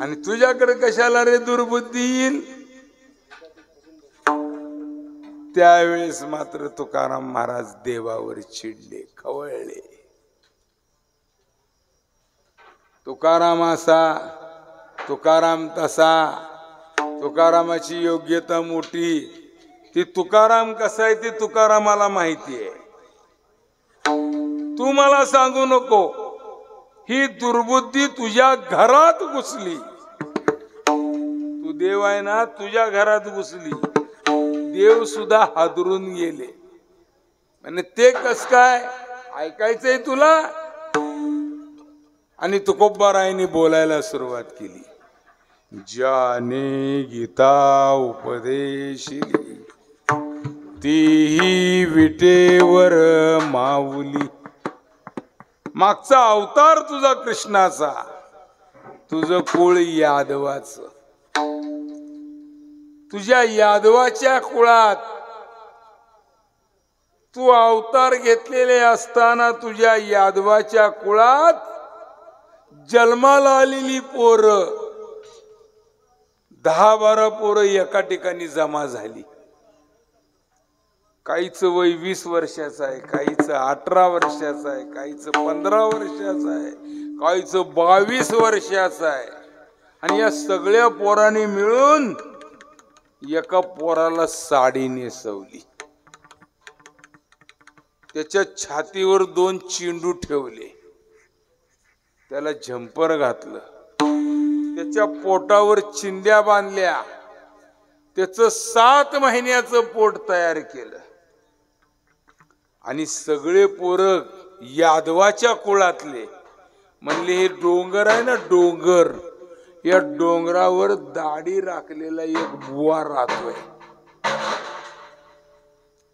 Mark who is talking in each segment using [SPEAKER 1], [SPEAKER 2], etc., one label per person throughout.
[SPEAKER 1] आणि तुझ्याकडे कशाला रे दुर्बुद्धी येईल. त्यावेळेस मात्र तुकाराम महाराज देवावर चिडले, खवळले. तुकाराम असा, तुकाराम तसा, तुकारामाची योग्यता मोठी. ती तुकाराम कसा आहे ते तुकारामाला माहिती आहे. तू मला सांगू नको. ही दुर्बुद्धी तुझ्या घरात घुसली. तू देव आहे ना, तुझ्या घरात घुसली. देव सुद्धा हादरून गेले. म्हणजे ते कस काय ऐकायचंय तुला. आणि तुकोबारायांनी बोलायला सुरुवात केली. ज्याने गीता उपदेशिली तीही विटेवर माऊली. मागचा अवतार तुझा कृष्णाचा, तुझं कुळ यादवाचं. तुझ्या यादवाच्या कुळात तू अवतार घेतलेले असताना तुझ्या यादवाच्या कुळात जन्माला आलेली पोरं 10-12 पोरं एका ठिकाणी जमा झाली. काहीच वय 20 वर्षाचं आहे, काहीच 18 वर्षाचं आहे, काहीच 15 वर्षाचं आहे, काहीच 22 वर्षाचं आहे. आणि या सगळ्या पोरांनी मिळून एका पोराला साडी नेसवली. त्याच्या छातीवर 2 चेंडू ठेवले, त्याला झंपर घातलं, त्याच्या पोटावर चिंध्या बांधल्या, त्याचं 7 महिन्याचं पोट तयार केलं. आणि सगळे पोरं यादवाच्या कुळातले म्हणले, हे डोंगर आहे ना डोंगर, या डोंगरावर दाढी राखलेला एक बुवा राहतोय.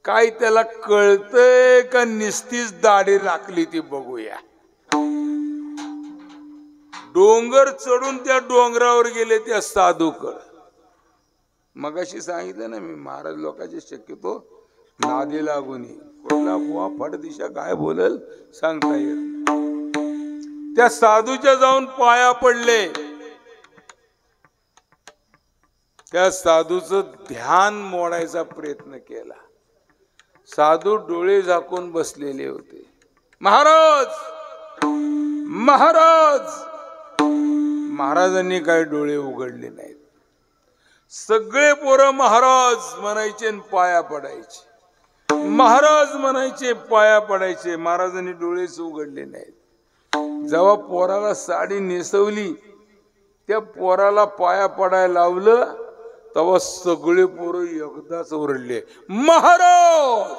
[SPEAKER 1] काय त्याला कळतंय का निस्तीच दाढी राखली ती बघूया. डोंगर चढून त्या डोंगरावर गेले त्या साधूकड. मगाशी सांगितलं ना मी, महाराज लोकांचे शक्यतो नादी लागून कुठला बुवा फडदिशा काय बोलल सांगता येत. त्या साधूच्या जाऊन पाया पडले. त्या साधूचं ध्यान मोडायचा प्रयत्न केला. साधू डोळे झाकून बसलेले होते. महाराज महाराज. महाराजांनी काय डोळे उघडले नाहीत. सगळे पोरं महाराज म्हणायचे आणि पाया पडायचे, महाराज म्हणायचे, पाया पडायचे. महाराजांनी डोळेच उघडले नाहीत. जेव्हा पोराला साडी नेसवली, त्या पोराला पाया पडायला लावलं, तेव्हा सगळे पोरं एकदाच ओरडले, महाराज.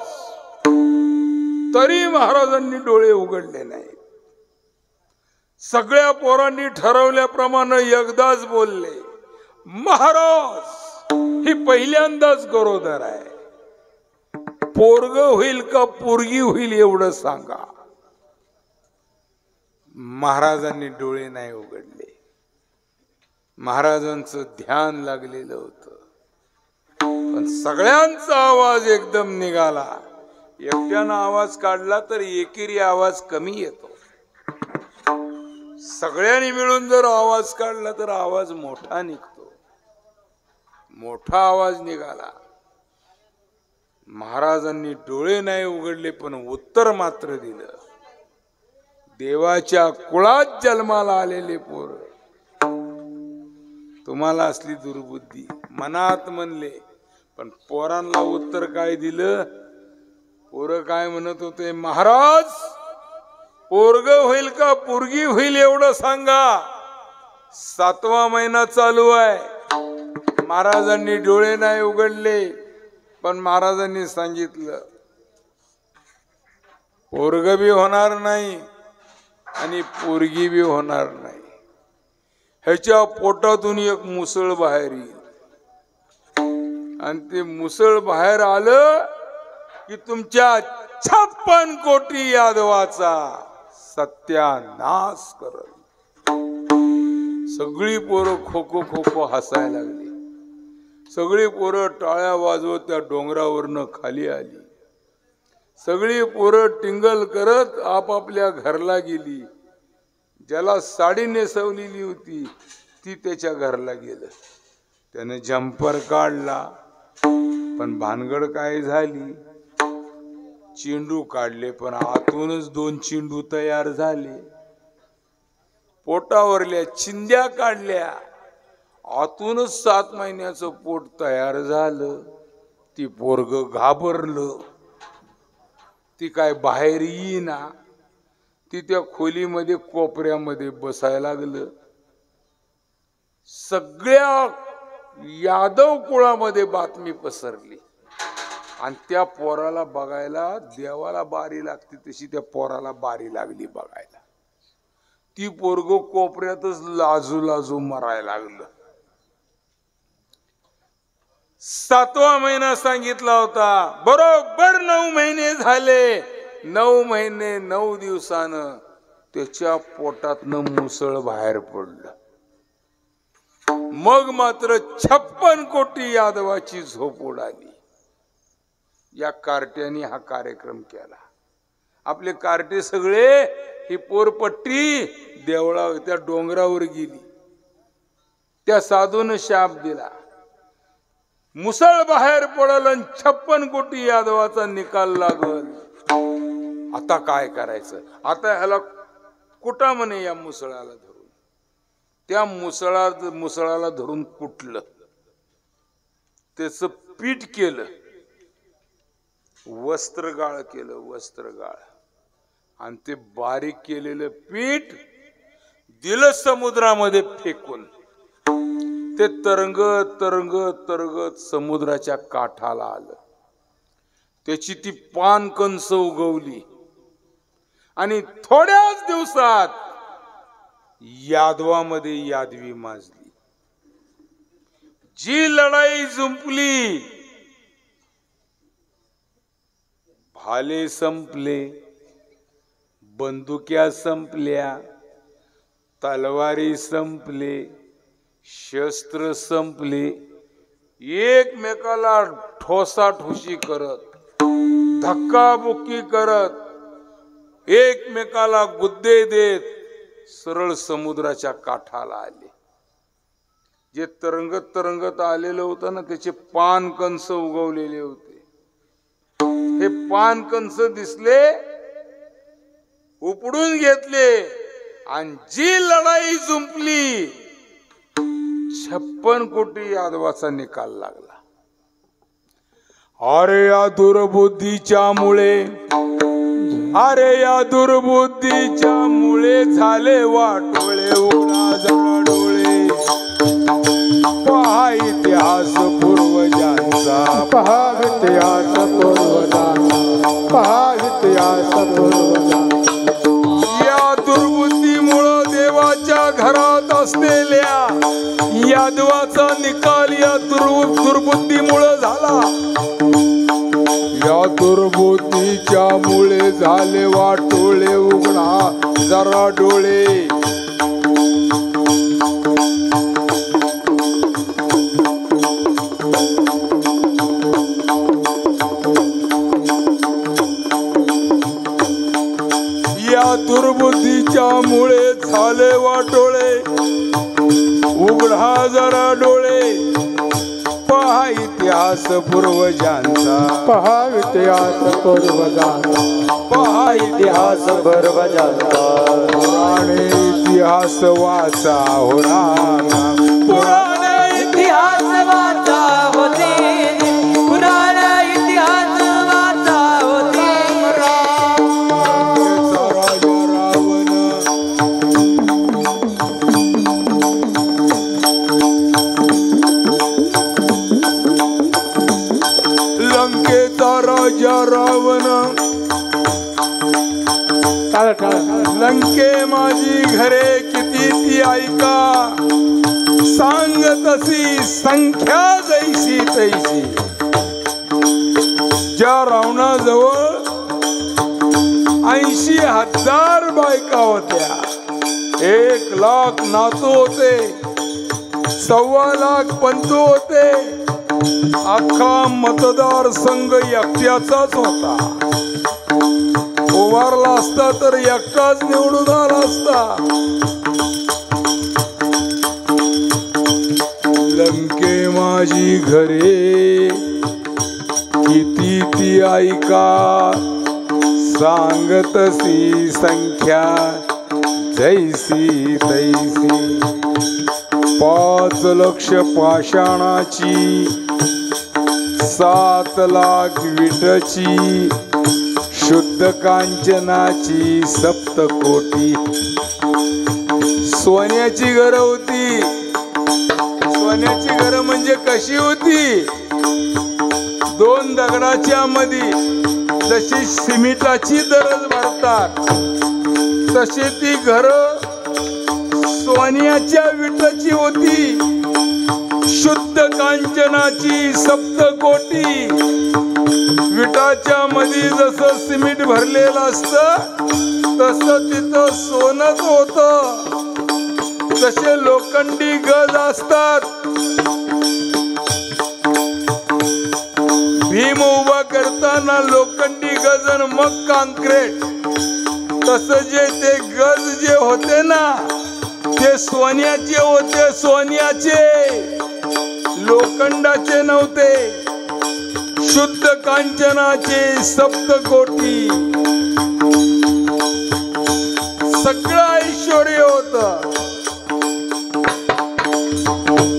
[SPEAKER 1] तरी महाराजांनी डोळे उघडले नाहीत. सगळ्या पोरांनी ठरवल्याप्रमाणे एकदाच बोलले, महाराज. ही पहिल्यांदाच गरोदर आहे, पोरग होईल का पोरगी होईल एवढं सांगा. महाराजांनी डोळे नाही उघडले. महाराजांचं ध्यान लागलेलं होतं. पण सगळ्यांचा आवाज एकदम निघाला. एकट्यानं आवाज काढला तर एकेरी आवाज कमी येतो. सगळ्यांनी मिळून जर आवाज काढला तर आवाज मोठा निघतो. मोठा आवाज निघाला. महाराजांनी डोळे नाही उघडले पण उत्तर मात्र दिलं. देवाच्या कुळात जन्माला आलेले पोर, तुम्हाला असली दुर्बुद्धी. मनात म्हणले, पण पोरांना उत्तर काय दिलं. पोरं काय म्हणत होते, महाराज पोरग होईल का पोरगी होईल एवढं सांगा. 7वा महिना चालू आहे. महाराजांनी डोळे नाही उघडले पण महाराजांनी सांगितलं, पोरग बी होणार नाही आणि पोरगी बी होणार नाही. ह्याच्या पोटातून एक मुसळ बाहेर येईल. आणि ते मुसळ बाहेर आलं की तुमच्या 56 कोटी यादवाचा सत्यानाश करल. सगळी पोरं खो खो खो खो हसायला लागली. सगळी पोरं टाळ्या वाजवत त्या डोंगरावरनं खाली आली. सगळी पोरं टिंगल करत आपापल्या घरला गेली. ज्याला साडी नेसवलेली होती ती त्याच्या घरला गेलं. त्याने जम्पर काढला, पण भानगड काय झाली, चेंडू काढले पण आतूनच 2 चेंडू तयार झाले. पोटावरल्या चिंध्या काढल्या, आतूनच 7 महिन्याचं पोट तयार झालं. ती पोरग घाबरलं, ती काय बाहेर येईना. ती त्या खोलीमध्ये कोपऱ्यामध्ये बसायला लागलं. सगळ्या यादव कुळामध्ये बातमी पसरली आणि त्या पोराला बघायला देवाला बारी लागते तशी त्या पोराला बारी लागली बघायला. ती पोरग कोपऱ्यातच लाजू लाजू मरायला लागलं. 7वा महिना सांगितला होता, बरोबर 9 महिने झाले. 9 महिने 9 दिवसानं त्याच्या पोटातनं मुसळ बाहेर पडलं. मग मात्र 56 कोटी यादवाची झोप उडाली. या कार्ट्याने हा कार्यक्रम केला. आपले कार्टे सगळे ही पोरपट्टी देवळा त्या डोंगरावर गेली. त्या साधूने शाप दिला, मुसळ बाहेर पडल आणि 56 कोटी यादवाचा निकाल लागल. आता काय करायचं? आता ह्याला कुटा म्हणे या मुसळाला धरून. त्या मुसळाला धरून कुटलं, त्याच पीठ केलं, वस्त्रगाळ केलं, वस्त्रगाळ, आणि ते बारीक केलेलं पीठ दिलं समुद्रामध्ये फेकून. ते तरंगत तरंगत तरंगत समुद्राच्या काठाला आलं. त्याची ती पानकंस उगवली आणि थोड्याच दिवसात यादवामध्ये यादवी माजली. जी लढाई जुंपली, भाले संपले, बंदुक्या संपल्या, तलवारी संपले, शस्त्र संपले. एकमेकाला ठोसाठोशी करत, धक्काबुक्की करत, एकमेकाला गुद्दे देत सरळ समुद्राच्या काठाला आले. जे तरंगत तरंगत आलेलं होतं ना, त्याचे पानकंस उगवलेले होते. हे पानकंस दिसले, उपडून घेतले आणि जी लढाई जुंपली, 56 कोटी यादवाचा निकाल लागला. अरे या दुर्बुद्धीच्या मुळे, अरे या दुर्बुद्धीच्या मुळे झाले वाटोळे उघडा डोळे. पहा इतिहास पूर्वजांचा,
[SPEAKER 2] पहा इतिहास पूर्वजांचा, पहा इतिहास पूर्वजांचा.
[SPEAKER 1] या दुर्बुद्धीमुळं देवाच्या घरात असलेल्या यादवाचा निकाल या दुर्बुद्धीमुळं झाला. या दुर्बुद्धीच्या मुळे झाले वाटोळे उघडा जरा डोळे. या दुर्बुद्धीच्या मुळे झाले वाटोळे उघडा जरा डोळे. पहा इतिहास पूर्वजांचा,
[SPEAKER 2] पहा इतिहास पूर्वजांचा,
[SPEAKER 1] पहा
[SPEAKER 2] इतिहास पूर्वजांचा.
[SPEAKER 1] पुराणे इतिहास वाचा हो रामा,
[SPEAKER 3] पुराणे इतिहास वाचा होते, पुराणे इतिहास वाचा होते.
[SPEAKER 1] लंकेचा राजा रावण, लंके माझी घरे किती ती ऐका, सांग तशी संख्या जैसी तैसी. ज्या रावणाजवळ 80,000 बायका होत्या, 1,00,000 नातू होते, 1,25,00,000 पंतू होते, अख्खा मतदार संघ एकट्याचाच होता. उभारला असता तर एकटाच निवडून आला असता. लंके माझी घरे किती ती ऐका, सांगतसी संख्या जैसी तैसी. 5 लक्ष पाषाणाची, 7 लाख विटची, शुद्ध कांचनाची 7 कोटी. सोन्याची घरं होती. सोन्याची घरं म्हणजे कशी होती? 2 दगडाच्या मध्ये जशी सिमेंटाची दरज भरतात तशी ती घरं सोन्याच्या विटाची होती. शुद्ध कांचनाची 7 कोटी. विटाच्या मध्ये जसं सिमेंट भरलेलं असतं तसं तिथं सोनच होतं. तसे लोखंडी गज असतात. भीम उभा करताना लोखंडी गज मग काँक्रीट. तसं जे ते गज जे होते ना ते सोन्याचे होते. सोन्याचे, लोखंडाचे नव्हते. शुद्ध कांचनाचे 7 कोटी. सगळं ऐश्वर होत.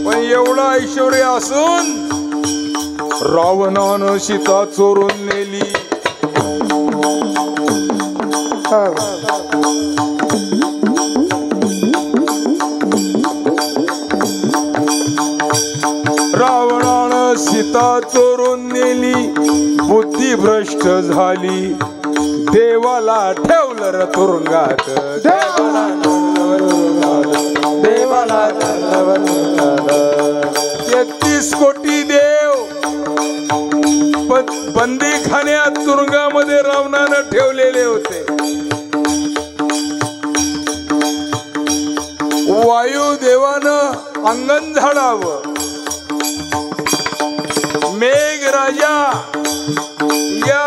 [SPEAKER 1] पण एवढं ऐश्वर असून रावणानं सीता चोरून नेली. रावणानं सीता चोरून नेली. बुद्धी भ्रष्ट झाली. देवाला ठेवलं र तुरुंगात. देवाला 33 कोटी देव बंदी खान्यात तुरुंगामध्ये रावणानं ठेवलेले होते. वायुदेवानं अंगण झाडावं. मेघराजा, या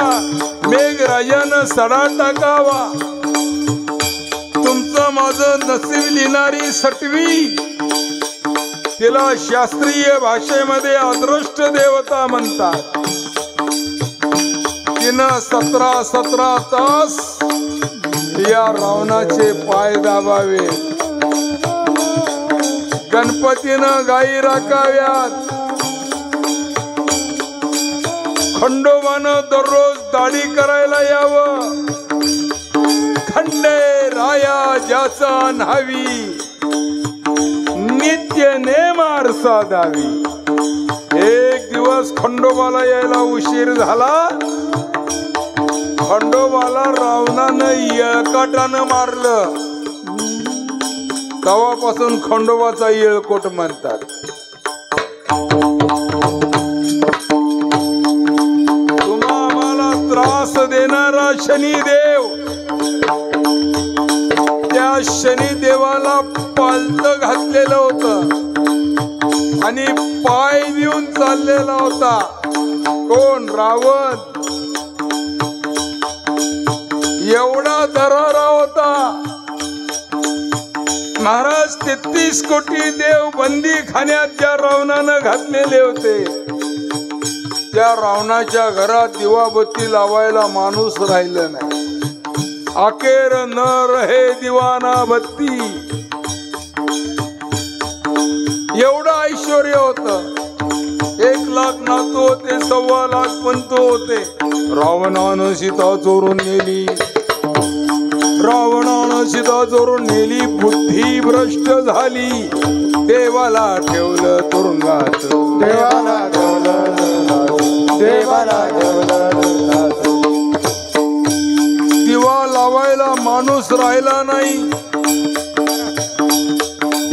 [SPEAKER 1] मेघराजानं सडा टाकावा. तुमचं माझं नसीब लिहिणारी सटवी, तिला शास्त्रीय भाषेमध्ये अदृष्ट देवता म्हणतात. तिनं 17 तास या रावणाचे पाय दाबावे. गणपतीनं गायी राखाव्यात. खंडोबानं दररोज दाढी करायला यावं. खंडे राया ज्याचा न्हावी, नित्य नेमार साधावी. एक दिवस खंडोबाला यायला उशीर झाला. खंडोबाला रावणानं येळकाटानं मारलं. तेव्हापासून खंडोबाचा येळकोट म्हणतात. तुम्हा आम्हाला त्रास देणारा शनिदेव, त्या शनिदेवाला पालत घातलेलं होतं आणि पाय देऊन चाललेला होता. कोण? रावण. एवढा दरारा होता. महाराज 33 कोटी देव बंदी खान्यात ज्या रावणानं घातलेले होते, त्या रावणाच्या घरात दिवाबत्ती लावायला माणूस राहिलं नाही. अखेर न रहे दिवाना बत्ती. एवढं ऐश्वर होतं. 1 लाख नातू होते, 1.25 लाख पंतू होते. रावणानं सीता चोरून नेली. रावणानं सीता चोरून नेली. बुद्धी भ्रष्ट झाली. देवाला ठेवलं तुरुंगात.
[SPEAKER 2] देवाला ठेवलं, देवाला ठेवलं.
[SPEAKER 1] दिवा लावायला माणूस राहिला नाही.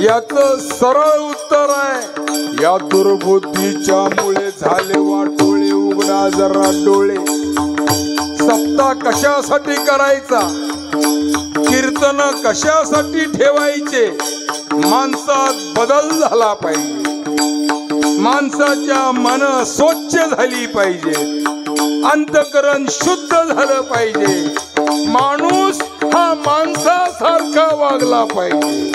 [SPEAKER 1] याच सरळ उत्तर आहे, या दुर्बुद्धीच्या मुळे झाले वाटोळे. उघडा जरा डोळे. सप्ताह कशासाठी करायचा? कीर्तन कशासाठी ठेवायचे? माणसात बदल झाला पाहिजे. माणसाच्या मन स्वच्छ झाली पाहिजे. अंतकरण शुद्ध झालं पाहिजे, माणूस हा माणसासारखा वागला पाहिजे,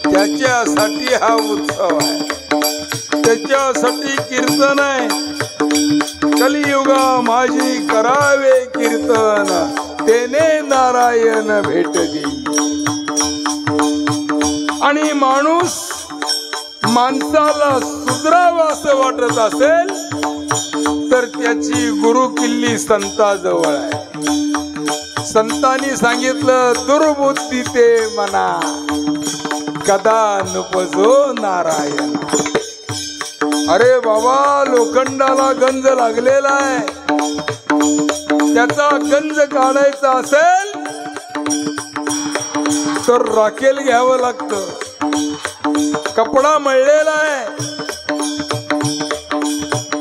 [SPEAKER 1] त्याच्यासाठी हा उत्सव आहे, त्याच्यासाठी कीर्तन आहे. कलियुगा माझी करावे कीर्तन, तेने नारायण भेट देई. आणि माणूस माणसाला सुधरावा असं वाटत असेल तर त्याची गुरु किल्ली संताजवळ आहे. संतांनी सांगितलं दुर्बुद्धी ते मना, कदा नुपजो नारायण. अरे बाबा, लोखंडाला गंज लागलेला आहे, त्याचा गंज काढायचा असेल तर राखेल घ्यावं लागतं. कपडा मळलेला आहे,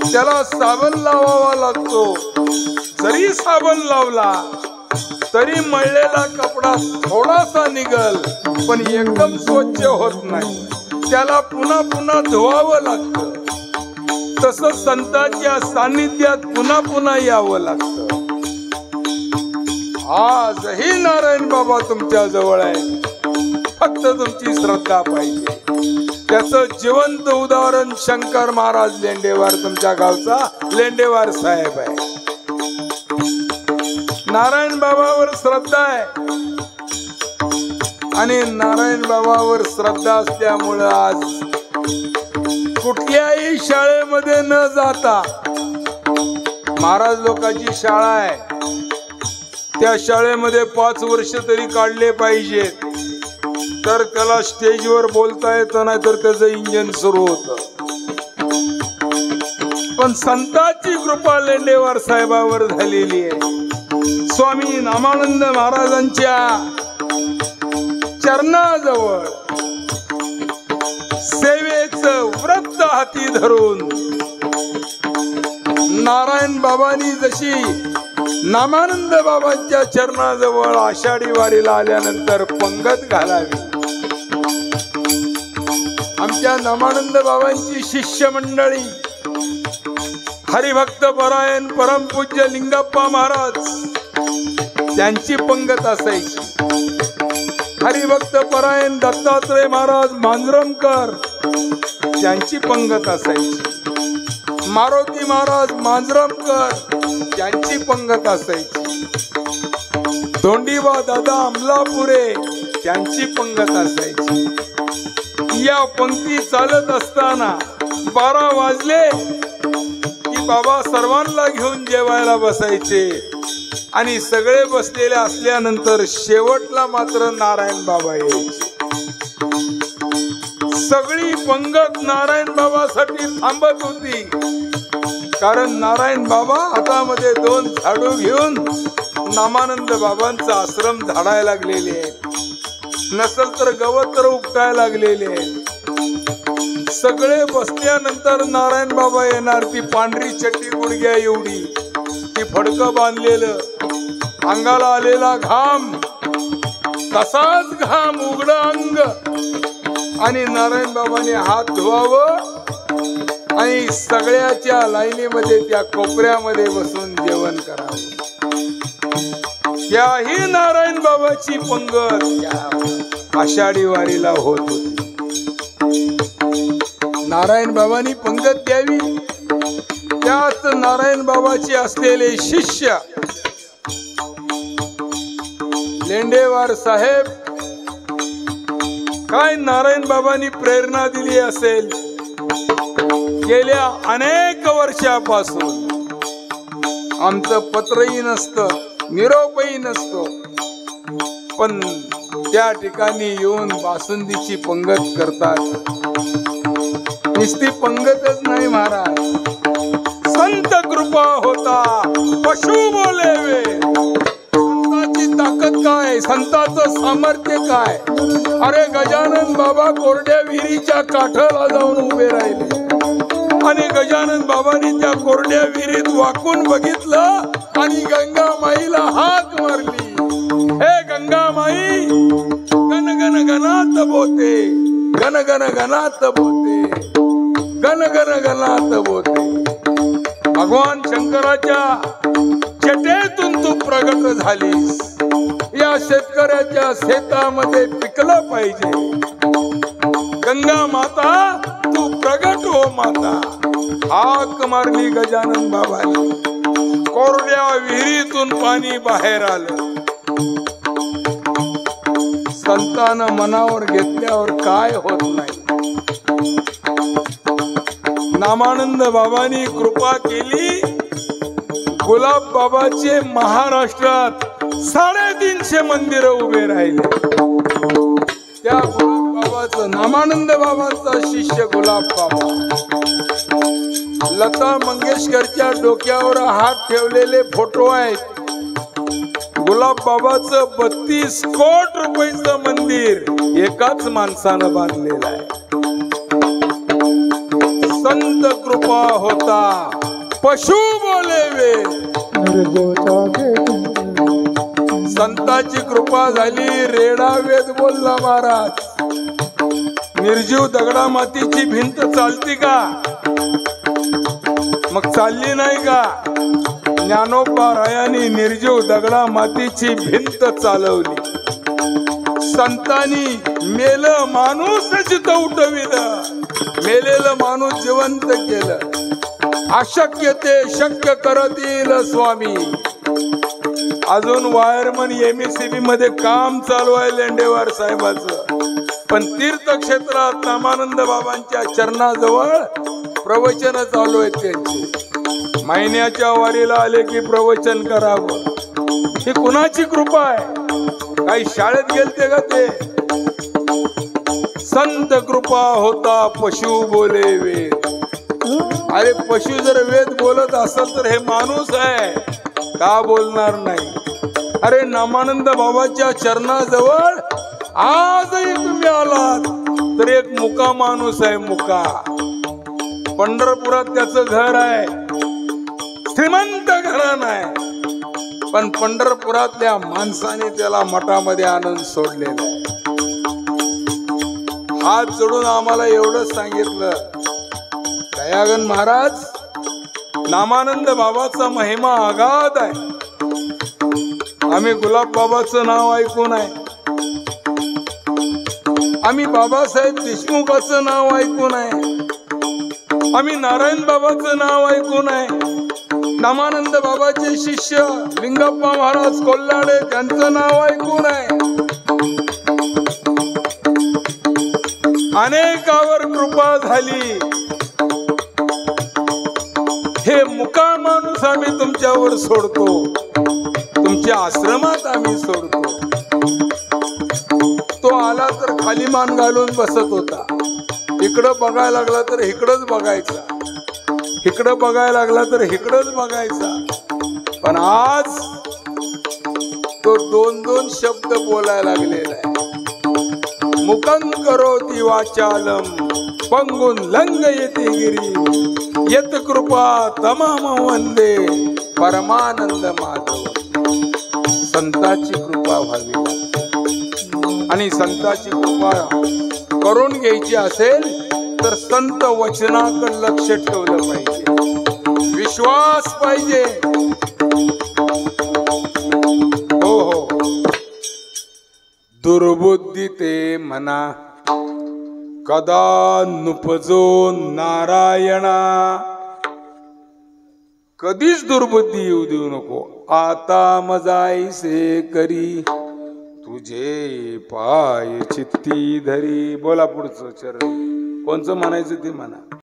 [SPEAKER 1] त्याला साबण लावावा लागतो. जरी साबण लावला तरी मळलेला कपडा थोडासा निघल, पण एकदम स्वच्छ होत नाही, त्याला पुन्हा पुन्हा धुवावं लागतं. तसं संतांच्या सान्निध्यात पुन्हा पुन्हा यावं लागतं. आजही नारायण बाबा तुमच्या जवळ आहे, फक्त तुमची श्रद्धा पाहिजे. त्याचं जिवंत उदाहरण शंकर महाराज लेंडेवार, तुमच्या गावचा लेंडेवार साहेब आहे. नारायण बाबावर श्रद्धा आहे आणि नारायण बाबावर श्रद्धा असल्यामुळं आज कुठल्याही शाळेमध्ये न जाता, महाराज लोकांची शाळा आहे, त्या शाळेमध्ये 5 वर्ष तरी काढले पाहिजेत, तर त्याला स्टेजवर बोलता येतं, नाही तर त्याचं इंजन सुरू होतं. पण संतांची कृपा लेंडेवार साहेबावर झालेली आहे. स्वामी नामानंद महाराजांच्या चरणाजवळ सेवेचं व्रत हाती धरून नारायण बाबांनी जशी नामानंद बाबांच्या चरणाजवळ आषाढी वारीला आल्यानंतर पंगत घालावी, आमच्या नामानंद बाबांची शिष्य मंडळी हरिभक्त परायण परमपूज्य लिंगप्पा महाराज त्यांची पंगत असायची. हरिभक्त परायण दत्तात्रय महाराज मांजरमकर त्यांची पंगत असायची. मारुती महाराज मांजरमकर त्यांची पंगत असायची. धोंडीबा दादा अमलापुरे त्यांची पंगत असायची. या पंक्ती चालत असताना 12 वाजले की बाबा सर्वांना घेऊन जेवायला बसायचे आणि सगळे बसलेले असल्यानंतर शेवटला मात्र नारायण बाबा यायचे. सगळी पंगत नारायण बाबासाठी थांबत होती, कारण नारायण बाबा हातामध्ये 2 झाडू घेऊन नामानंद बाबांचा आश्रम झाडायला लागलेले आहेत, नसल तर गवत तर उपटायला लागलेले आहेत. सगळे बसल्यानंतर नारायण बाबा येणार. ती पांढरी चट्टी गुडघ्या एवढी, ती फडकं बांधलेलं, अंगाला आलेला घाम, तसाच घाम, उघडं अंग, आणि नारायण बाबांनी हात धुवावं आणि सगळ्याच्या लाईनीमध्ये त्या कोपऱ्यामध्ये बसून जेवण करावं. त्याही नारायण बाबाची पंगत त्या आषाढी वारीला होत होती. नारायण बाबांनी पंगत द्यावी, त्यात नारायण बाबाचे असलेले शिष्य लेंडेवार साहेब, काय नारायण बाबांनी प्रेरणा दिली असेल. गेल्या अनेक वर्षापासून आमचं पत्रही नसतं, निरोपही नसतो, पण त्या ठिकाणी येऊन बासुंदीची पंगत करतात. नुसती पंगतच नाही महाराज, संत कृपा होता पशु बोलेवे. संताची ताकद काय, संताचं सामर्थ्य काय. अरे गजानन बाबा कोरड्या विहिरीच्या काठाला जाऊन उभे राहिले आणि गजानन बाबांनी त्या कोरड्या विहिरीत वाकून बघितलं आणि गंगा माईला हाक मारली. हे गंगा माई, गण गण गणात बोते, गण गण गणात बोते, गण गण गणात बोते. भगवान शंकराच्या जटेतून तू प्रगट झालीस. या शेतकऱ्याच्या शेतामध्ये पिकलं पाहिजे. गंगा माता तू प्रगट हो माता. हाक मारली गजानन बाबांनी. कोरड्या विहिरीतून पाणी बाहेर आलं. संतानं मनावर घेतल्यावर काय होत नाही. नामानंद बाबांनी कृपा केली. गुलाब बाबाचे महाराष्ट्रात 350 मंदिर उभे राहिले. त्या गुलाब बाबाचं नामानंद बाबांचा शिष्य गुलाब बाबा. लता मंगेशकरच्या डोक्यावर हात ठेवलेले फोटो आहेत. गुलाब बाबाचं 32 कोटी रुपयाचं मंदिर एकाच माणसानं बांधलेलं आहे. संत कृपा होता पशु बोले वेद. संताची कृपा झाली रेडा वेद बोलला महाराज. निर्जीव दगडा मातीची भिंत चालती का? मग चालली नाही का? ज्ञानोबा रायांनी निर्जीव दगडा मातीची भिंत चालवली. संतांनी मेल माणूसच उठविलं. मेलेलं माणूस जिवंत केलं. अशक्य ते शक्य करतील स्वामी. अजून वायरमन MSCB मध्ये काम चालू आहे लेंडेवार साहेबाचं. पण तीर्थक्षेत्रात नामानंद बाबांच्या चरणाजवळ प्रवचन चालू आहेत त्यांचे. महिन्याच्या वारीला आले की प्रवचन करावं. ही कुणाची कृपा आहे? काही शाळेत गेलते का ते? संत कृपा होता पशु बोले वेद. अरे पशु जर वेद बोलत असेल तर हे माणूस आहे का बोलणार नाही? अरे नामानंद बाबाच्या चरणाजवळ आजही तुम्ही आलात तर एक मुका माणूस आहे. मुका पंढरपुरात त्याचं घर आहे. श्रीमंत घराणं आहे. पण पंढरपुरातल्या माणसाने त्याला मठामध्ये आणून सोडलेलं आहे. हात जोडून आम्हाला एवढंच सांगितलं, दयागन महाराज, नामानंद बाबाचा महिमा अगाध आहे. आम्ही गुलाब बाबाचं नाव ऐकून आहे. आम्ही बाबासाहेब देशमुखाचं नाव ऐकून आहे. आम्ही नारायण बाबाचं नाव ऐकून आहे. नामानंद बाबाचे शिष्य लिंगप्पा महाराज कोल्हाडे त्यांचं नाव ऐकून आहे. अनेकावर कृपा झाली. हे मुका माणूस आम्ही तुमच्यावर सोडतो. तुमच्या आश्रमात आम्ही सोडतो. तो आला तर खाली मान घालून बसत होता. इकडं बघायला लागला तर इकडंच बघायचा. इकडं बघायला लागला तर इकडंच बघायचा. पण आज तो 2-2 शब्द बोलायला लागलेला आहे. मुकं करोति वाचालम पंगुन लंघयति गिरी यत कृपा तमाम वंदे परमानंद माधव. संताची कृपा व्हावी लागते. आणि संताची कृपा करून घ्यायची असेल तर संत वचनाकडे लक्ष ठेवलं पाहिजे. विश्वास पाहिजे. हो हो. दुर्बुद्धी ते म्हणा कदा नुपजो नारायणा. कधीच दुर्बुद्धी येऊ देऊ नको. आता मजाईसे करी तुझे पाय चित्ती धरी. बोला पुढचं चरण कोणचं म्हणायचं ते म्हणा.